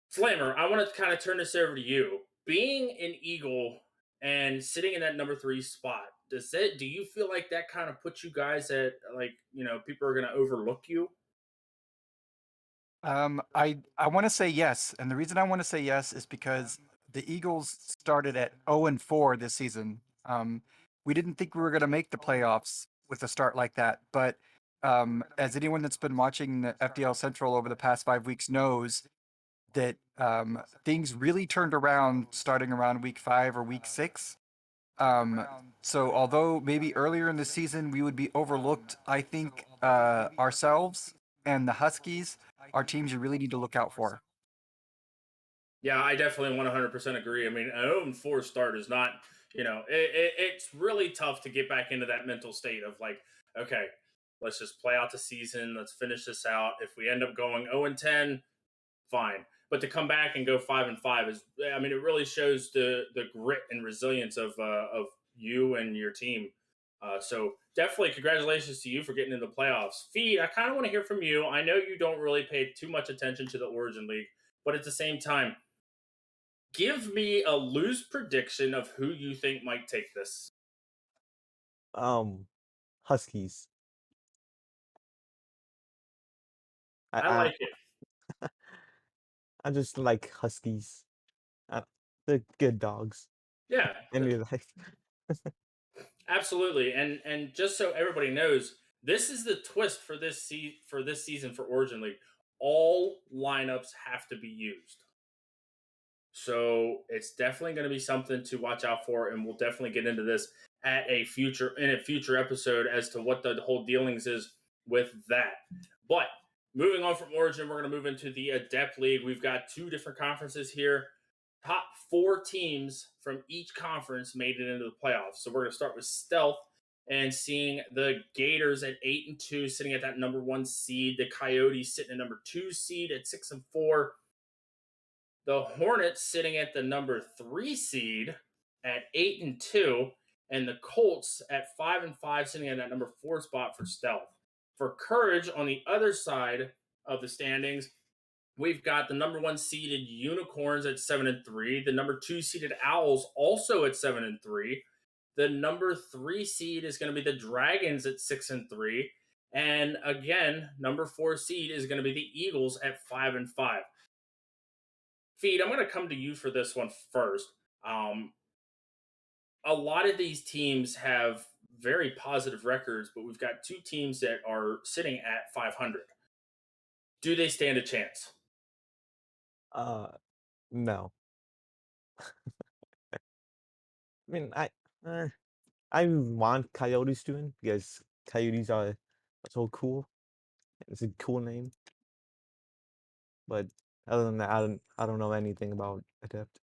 Slammer, I want to kind of turn this over to you. Being an Eagle and sitting in that number 3 spot, do you feel like that kind of puts you guys at, like, people are going to overlook you? I want to say yes, and the reason I want to say yes is because the Eagles started at 0-4 this season. We didn't think we were going to make the playoffs with a start like that, but as anyone that's been watching the FDL Central over the past 5 weeks knows, that things really turned around starting around week 5 or week 6. So although maybe earlier in the season we would be overlooked, I think ourselves and the Huskies are teams you really need to look out for. Yeah, I definitely 100% agree. I mean, an 0-4 start is not, it's really tough to get back into that mental state of like, okay, let's just play out the season. Let's finish this out. If we end up going 0-10, fine. But to come back and go 5-5 is, I mean, it really shows the grit and resilience of you and your team. So definitely congratulations to you for getting into the playoffs. Feed, I kind of want to hear from you. I know you don't really pay too much attention to the Origin League, but at the same time, give me a loose prediction of who you think might take this. Huskies. I I I, like it. I just like Huskies. They're good dogs. Yeah, Any of that. absolutely. And just so everybody knows, this is the twist for for this season for Origin League. All lineups have to be used. So it's definitely going to be something to watch out for, and we'll definitely get into this in a future episode as to what the whole dealings is with that. But moving on from Origin, we're going to move into the Adept League. We've got 2 different conferences here. Top 4 teams from each conference made it into the playoffs. So we're going to start with Stealth and seeing the Gators at 8-2, sitting at that number 1 seed. The Coyotes sitting at number 2 seed at 6-4. The Hornets sitting at the number 3 seed at 8-2, and the Colts at 5-5, sitting at that number 4 spot for Stealth. For Courage, on the other side of the standings, we've got the number 1 seeded Unicorns at 7-3, the number 2 seeded Owls also at 7-3. The number 3 seed is going to be the Dragons at 6-3, and again, number 4 seed is going to be the Eagles at 5-5. Feed, I'm going to come to you for this one first. A lot of these teams have very positive records, but we've got 2 teams that are sitting at 500. Do they stand a chance? No. I mean, I want Coyotes to win because Coyotes are so cool. It's a cool name. But other than that, I don't know anything about Adept.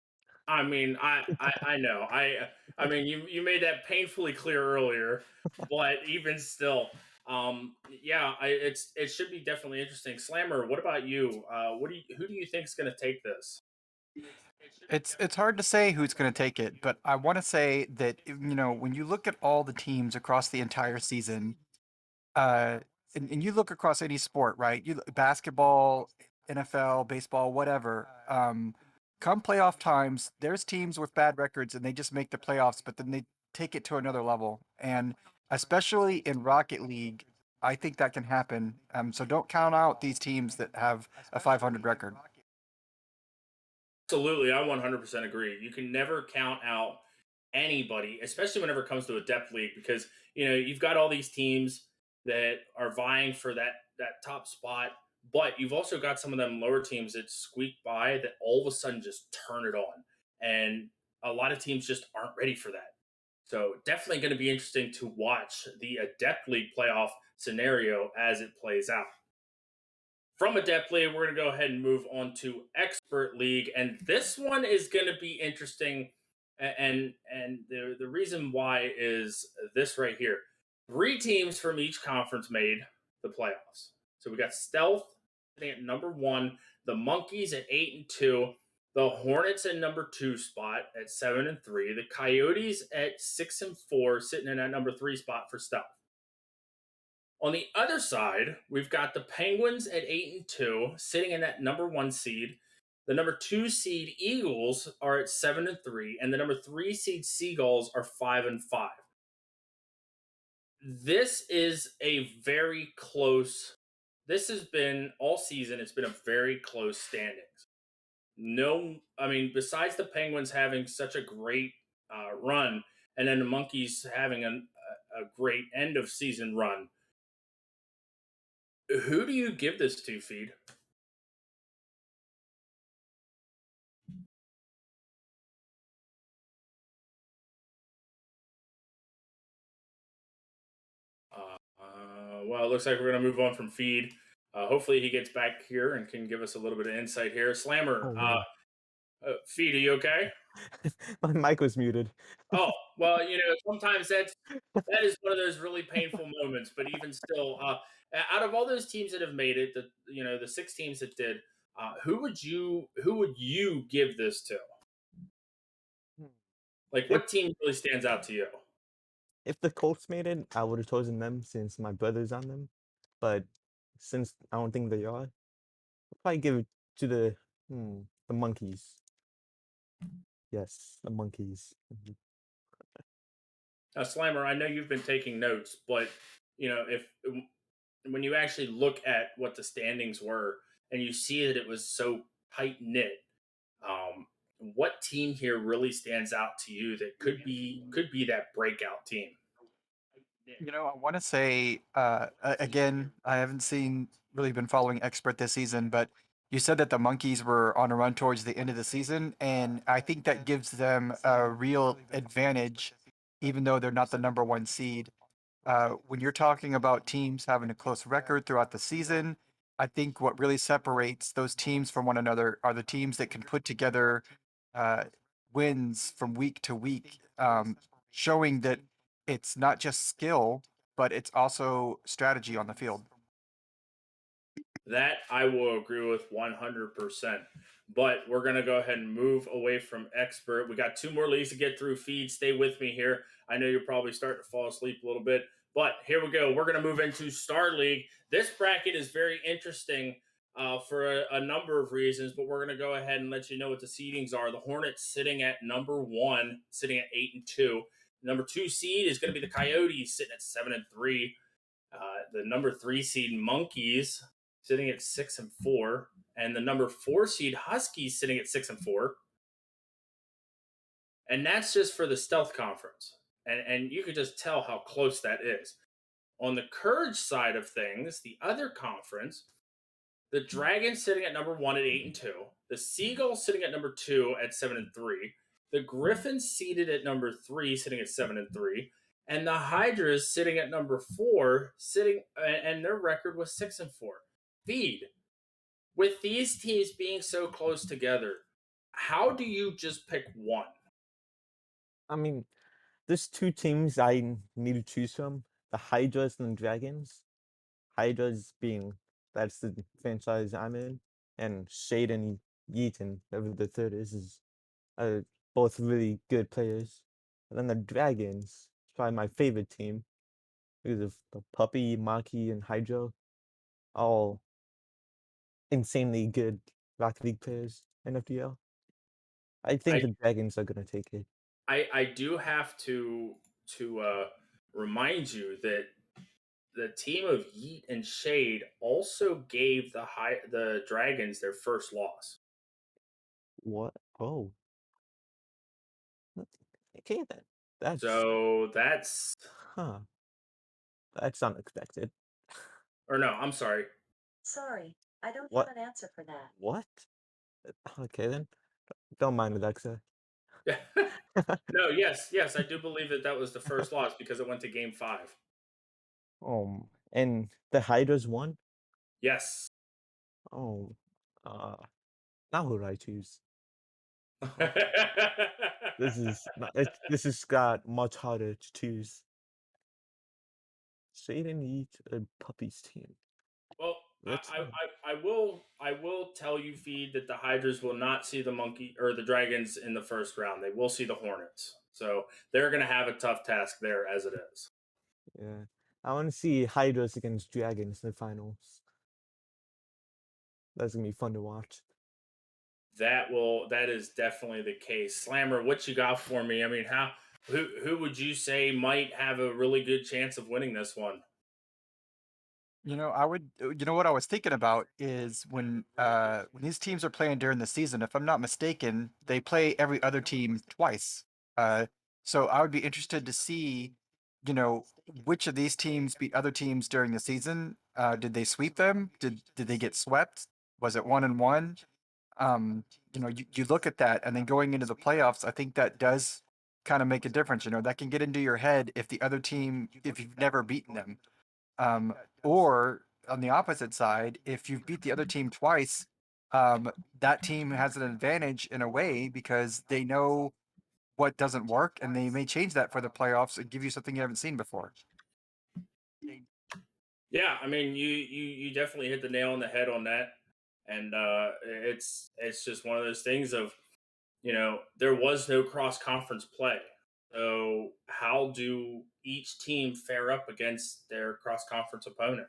I mean, I know. I mean, you made that painfully clear earlier, but even still, yeah, it should be definitely interesting. Slammer, what about you? Who do you think is going to take this? It's hard to say who's going to take it, but I want to say that when you look at all the teams across the entire season, uh, and you look across any sport, right? Basketball, NFL, baseball, whatever. Come playoff times, there's teams with bad records and they just make the playoffs, but then they take it to another level. And especially in Rocket League. I think that can happen. So don't count out these teams that have a 500 record. Absolutely, I 100% agree. You can never count out anybody, especially whenever it comes to a depth league, because you've got all these teams that are vying for that top spot, but you've also got some of them lower teams that squeak by that all of a sudden just turn it on, and a lot of teams just aren't ready for that. So definitely going to be interesting to watch the Adept League playoff scenario as it plays out. From Adept League, we're going to go ahead and move on to Expert League, and this one is going to be interesting. And the reason why is this right here: 3 teams from each conference made the playoffs. So we got Stealth sitting at number 1, the Monkeys at 8-2, the Hornets at number 2 spot at 7-3, the Coyotes at 6-4, sitting in that number 3 spot for Stealth. On the other side, we've got the Penguins at 8-2, sitting in that number 1 seed. The number 2 seed Eagles are at 7-3, and the number 3 seed Seagulls are 5-5. This is a very close. This has been all season. It's been a very close standings. No, I mean, besides the Penguins having such a great run, and then the Monkeys having a great end of season run, who do you give this to, Feed? Well, it looks like we're going to move on from Feed. Hopefully, he gets back here and can give us a little bit of insight here. Slammer, Oh, Feed, are you okay? my mic was muted. Oh, well, sometimes that is one of those really painful moments. But even still, out of all those teams that have made it, the 6 teams that did, who would you give this to? Hmm. Like, If what team really stands out to you? if the Colts made it, I would have chosen them since my brother's on them. But since I don't think they are, I'll probably give it to the Monkeys. Yes, the Monkeys. Now, Slimer, I know you've been taking notes, but if when you actually look at what the standings were and you see that it was so tight knit, um, what team here really stands out to you that could be that breakout team? I want to say again, I haven't seen really been following Expert this season, but you said that the Monkeys were on a run towards the end of the season, and I think that gives them a real advantage, even though they're not the number 1 seed. When you're talking about teams having a close record throughout the season, I think what really separates those teams from one another are the teams that can put together uh, wins from week to week, showing that it's not just skill, but it's also strategy on the field. That I will agree with 100%. But we're going to go ahead and move away from Expert. We got 2 more leagues to get through. Feed, stay with me here. I know you're probably starting to fall asleep a little bit, but here we go. We're going to move into Star League. This bracket is very interesting for a number of reasons, but we're going to go ahead and let you know what the seedings are. The Hornets sitting at number 1, sitting at 8-2. Number 2 seed is going to be the Coyotes sitting at 7-3. The number 3 seed Monkeys sitting at 6-4, and the number 4 seed Huskies sitting at 6-4. And that's just for the Stealth Conference. And you could just tell how close that is. On the Courage side of things, the other conference, the Dragons sitting at number 1 at 8-2, the Seagulls sitting at number 2 at 7-3, the Griffins seated at number 3 sitting at 7-3, and the Hydras sitting at number 4 sitting and their record was 6-4. Feed, with these teams being so close together, how do you just pick one? I mean, there's 2 teams I need to choose from: the Hydras and the Dragons. Hydras being that's the franchise I'm in, and Shade and Yeaton, whoever the third is are both really good players. And then the Dragons, probably my favorite team because of the Puppy, Maki, and Hydro, all insanely good Rocket League players in FDL. I think I the Dragons are gonna take it. I do have to remind you that the team of Yeet and Shade also gave the Dragons their first loss. What? Oh. Okay then. That's So that's huh. That's unexpected. or no, I'm sorry. Sorry, I don't What? have an answer for that. What? Okay then. Don't mind Alexa. No, yes, I do believe that was the first loss because it went to game 5. And the Hydras won? Yes. Oh. Uh now who do I choose? Oh, this has got much harder to choose. Shade and Eat a Puppy's team. Well, Let's see. I will tell you, Feed, that the Hydras will not see the monkey or the Dragons in the first round. They will see the Hornets. So they're going to have a tough task there as it is. Yeah. I want to see Hydras against Dragons in the finals. That's gonna be fun to watch. That is definitely the case. Slammer, what you got for me? I mean, who would you say might have a really good chance of winning this one? You know, what I was thinking about is when these teams are playing during the season, if I'm not mistaken, they play every other team twice. Uh, so I would be interested to see, you know, which of these teams beat other teams during the season. Did they sweep them? Did they get swept? Was it 1-1? Um, you look at that, and then going into the playoffs, I think that does kind of make a difference. You know, that can get into your head if the other team, if you've never beaten them. Or on the opposite side, if you've beat the other team twice, that team has an advantage in a way because they know what doesn't work and they may change that for the playoffs and give you something you haven't seen before. Yeah, I mean, you definitely hit the nail on the head on that, and it's just one of those things of there was no cross conference play, so how do each team fare up against their cross conference opponent?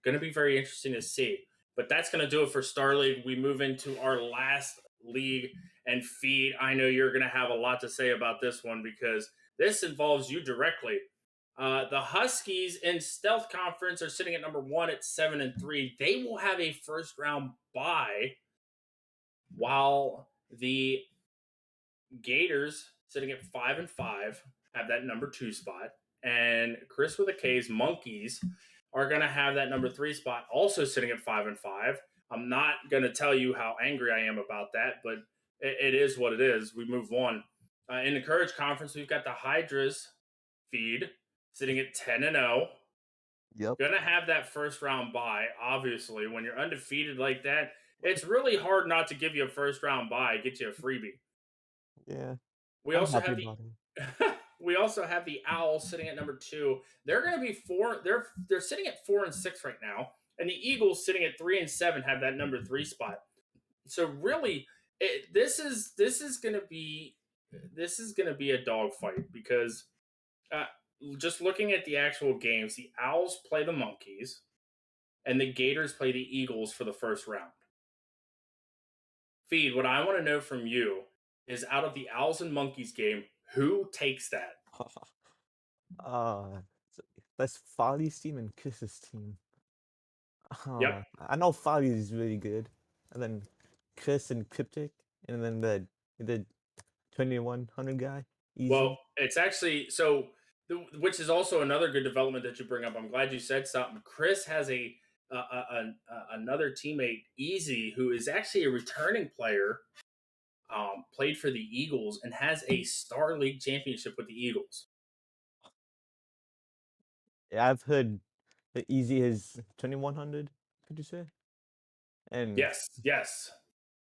Going to be very interesting to see. But that's going to do it for Star League. We move into our last league and Feed. I know you're going to have a lot to say about this one because this involves you directly. The Huskies in Stealth Conference are sitting at number 1 at 7-3. They will have a first round bye, while the Gators sitting at 5-5 have that number 2 spot, and Chris with a K's Monkeys are going to have that number 3 spot, also sitting at 5-5. I'm not going to tell you how angry I am about that, but it is what it is. We move on. In the Courage Conference, we've got the Hydras Feed sitting at 10-0. Yep. Gonna have that first round bye. Obviously, when you're undefeated like that, it's really hard not to give you a first round bye, get you a freebie. Yeah. We I'm also happy have about it. we also have the Owls sitting at number 2. They're going to be 4. They're sitting at 4-6 right now, and the Eagles sitting at 3-7 have that number 3 spot. So really, this is going to be a dogfight because uh, just looking at the actual games, the Owls play the Monkeys, and the Gators play the Eagles for the first round. Feed, what I want to know from you is out of the Owls and Monkeys game, who takes that? uh so that's Folly's team and Chris's team. Yep. I know Folly is really good. And then Chris and Cryptic, and then the 2100 guy. Well, Easy. it's actually which is also another good development that you bring up. I'm glad you said something. Chris has another teammate, Easy, who is actually a returning player, played for the Eagles and has a Star League championship with the Eagles. Yeah, I've heard that Easy is 2100, could you say? And Yes.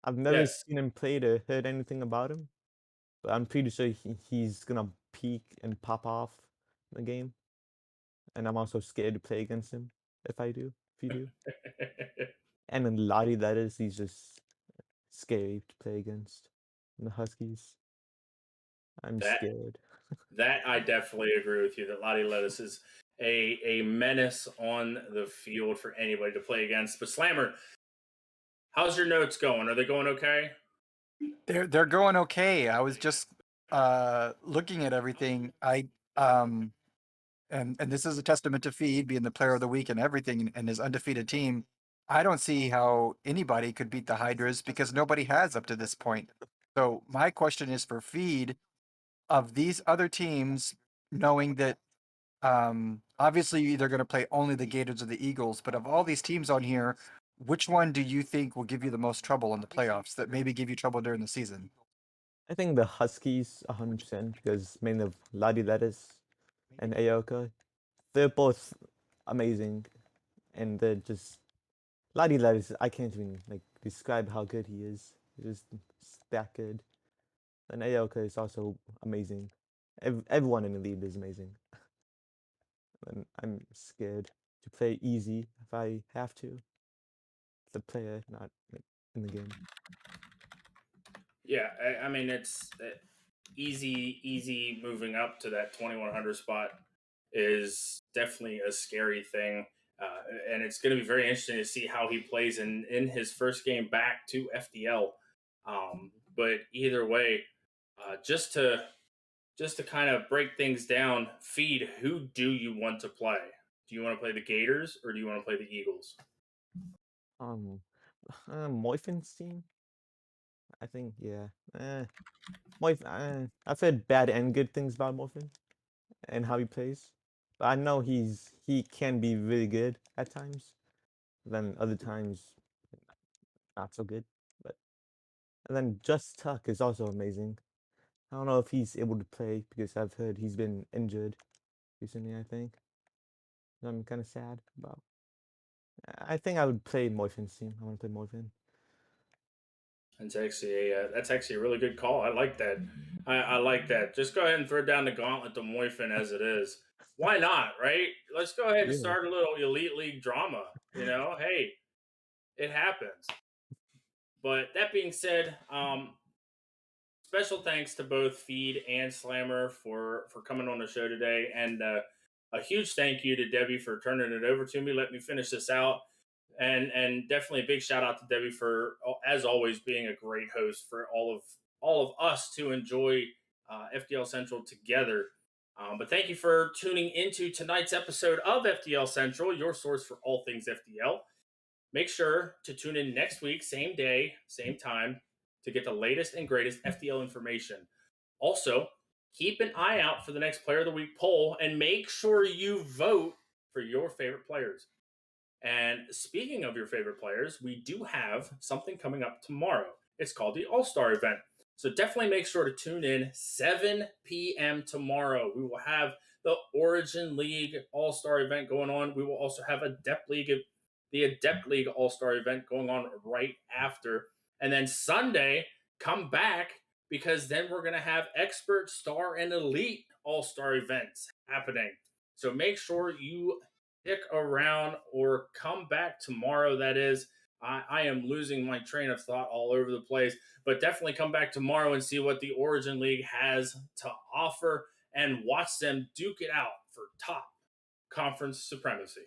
I've never seen him play or heard anything about him, but I'm pretty sure he's gonna peak and pop off in the game. And I'm also scared to play against him if you do. And then Lottie, that is, he's just scary to play against. And the Huskies, I'm that scared. that I definitely agree with you. That Lottie Lettuce is a menace on the field for anybody to play against. But Slammer, how's your notes going? Are they going okay? They're going okay. I was just looking at everything. and this is a testament to Feed being the player of the week and everything and his undefeated team. I don't see how anybody could beat the Hydras because nobody has up to this point. So my question is for Feed, of these other teams, knowing that obviously they're going to play only the Gators or the Eagles, but of all these teams on here, which one do you think will give you the most trouble in the playoffs that maybe give you trouble during the season? I think the Huskies 100% because mainly of Ladi Lettuce and Aoka. They're both amazing, and they're just Ladi Lettuce. I can't even like describe how good he is. He's just that good. And Aoka is also amazing. Everyone in the league is amazing. And I'm scared to play easy if I have to. The player, not like, in the game. Yeah, I mean it's easy moving up to that 2100 spot is definitely a scary thing. And it's going to be very interesting to see how he plays in his first game back to FDL. But either way, just to kind of break things down, Feed, who do you want to play? Do you want to play the Gators or do you want to play the Eagles? Um, Moifin's team. I think yeah. Moif. I've heard bad and good things about Moifin and how he plays, but I know he can be really good at times. Then other times not so good. But and then Just Tuck is also amazing. I don't know if he's able to play because I've heard he's been injured recently. I think I'm kind of sad about. I think I would play Moifin's team. I want to play Moifin. That's actually a really good call. I like that. I like that. Just go ahead and throw down the gauntlet to Moifin as it is. Why not, right? Let's go ahead and Yeah. start a little elite league drama. Hey, it happens. But that being said, special thanks to both Feed and Slammer for coming on the show today, and a huge thank you to Debbie for turning it over to me. Let me finish this out, and definitely a big shout out to Debbie for, as always, being a great host for all of us to enjoy FDL Central together. But thank you for tuning into tonight's episode of FDL Central, your source for all things FDL. Make sure to tune in next week, same day, same time, to get the latest and greatest FDL information. Also, keep an eye out for the next Player of the Week poll and make sure you vote for your favorite players. And speaking of your favorite players, we do have something coming up tomorrow. It's called the All-Star event. So definitely make sure to tune in 7 p.m. tomorrow. We will have the Origin League All-Star event going on. We will also have the Adept League All-Star event going on right after. And then Sunday, come back because then we're going to have Expert, Star, and Elite All-Star events happening. So make sure you stick around or come back tomorrow. That is, I am losing my train of thought all over the place, but definitely come back tomorrow and see what the Origin League has to offer and watch them duke it out for top conference supremacy.